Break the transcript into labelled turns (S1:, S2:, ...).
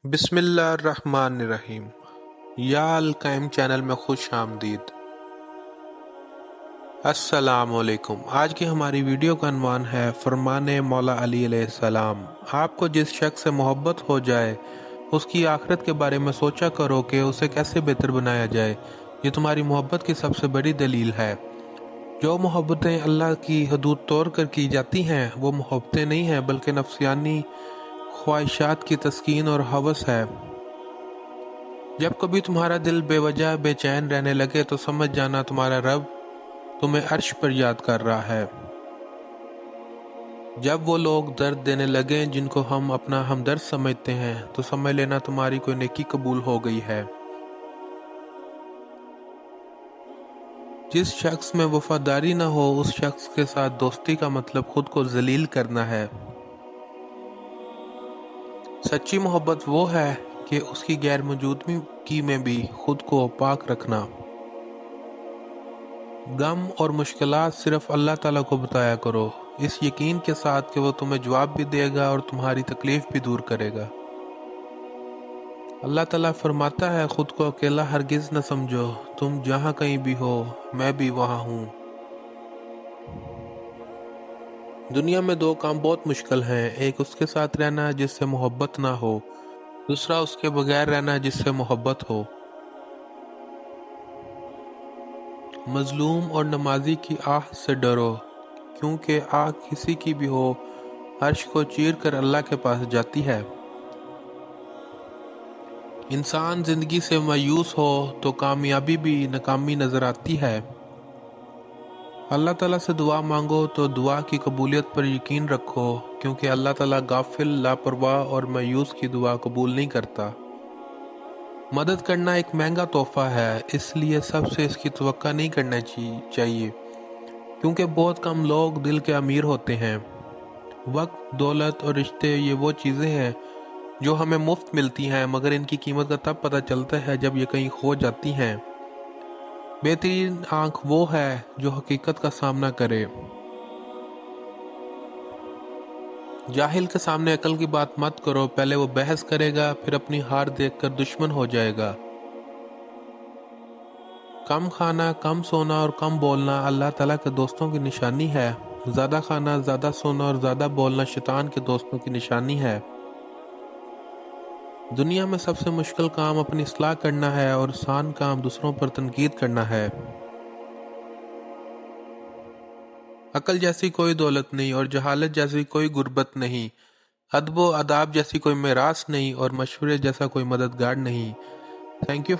S1: बिस्मिल्लाहिर्रहमानिर्रहीम। या अलकाइम चैनल में खुश आमदीद। अस्सलामुअलैकुम। आज की हमारी वीडियो का अन्वान है फरमाने मौला अली अलैहिस्सलाम। आपको जिस शख्स से मोहब्बत हो जाए उसकी आखिरत के बारे में सोचा करो कि उसे कैसे बेहतर बनाया जाए। ये तुम्हारी मोहब्बत की सबसे बड़ी दलील है। जो मोहब्बतें अल्लाह की हदूद तोड़ कर की जाती हैं वो मोहब्बतें नहीं हैं बल्कि नफसियानी ख्वाहिशात की तस्कीन और हवस है। जब कभी तुम्हारा दिल बेवजह बेचैन रहने लगे तो समझ जाना तुम्हारा रब तुम्हें अर्श पर याद कर रहा है। जब वो लोग दर्द देने लगे जिनको हम अपना हमदर्द समझते हैं तो समझ लेना तुम्हारी कोई नेकी कबूल हो गई है। जिस शख्स में वफादारी न हो उस शख्स के साथ दोस्ती का मतलब खुद को जलील करना है। सच्ची मोहब्बत वो है कि उसकी गैर मौजूदगी में भी खुद को पाक रखना। गम और मुश्किलात सिर्फ अल्लाह ताला को बताया करो, इस यकीन के साथ कि वो तुम्हें जवाब भी देगा और तुम्हारी तकलीफ भी दूर करेगा। अल्लाह ताला फरमाता है, खुद को अकेला हरगिज न समझो, तुम जहाँ कहीं भी हो मैं भी वहाँ हूँ। दुनिया में दो काम बहुत मुश्किल हैं, एक उसके साथ रहना जिससे मोहब्बत ना हो, दूसरा उसके बगैर रहना जिससे मोहब्बत हो। मजलूम और नमाजी की आह से डरो, क्योंकि आह किसी की भी हो अर्श को चीर कर अल्लाह के पास जाती है। इंसान जिंदगी से मायूस हो तो कामयाबी भी नाकामी नजर आती है। अल्लाह ताला से दुआ मांगो तो दुआ की कबूलियत पर यकीन रखो, क्योंकि अल्लाह ताला गाफिल, लापरवाह और मायूस की दुआ कबूल नहीं करता। मदद करना एक महंगा तोहफा है, इसलिए सबसे इसकी तवक्का नहीं करना चाहिए, क्योंकि बहुत कम लोग दिल के अमीर होते हैं। वक्त, दौलत और रिश्ते ये वो चीज़ें हैं जो हमें मुफ्त मिलती हैं, मगर इनकी कीमत का तब पता चलता है जब ये कहीं खो जाती हैं। बेहतरीन आंख वो है जो हकीकत का सामना करे। जाहिल के सामने अकल की बात मत करो, पहले वो बहस करेगा फिर अपनी हार देखकर दुश्मन हो जाएगा। कम खाना, कम सोना और कम बोलना अल्लाह ताला के दोस्तों की निशानी है। ज़्यादा खाना, ज़्यादा सोना और ज़्यादा बोलना शैतान के दोस्तों की निशानी है। दुनिया में सबसे मुश्किल काम अपनी इस्लाह करना है और आसान काम दूसरों पर तनकीद करना है। अकल जैसी कोई दौलत नहीं और जहालत जैसी कोई गुर्बत नहीं। अदब व अदाब जैसी कोई मेरास नहीं और मशवरे जैसा कोई मददगार नहीं। Thank you.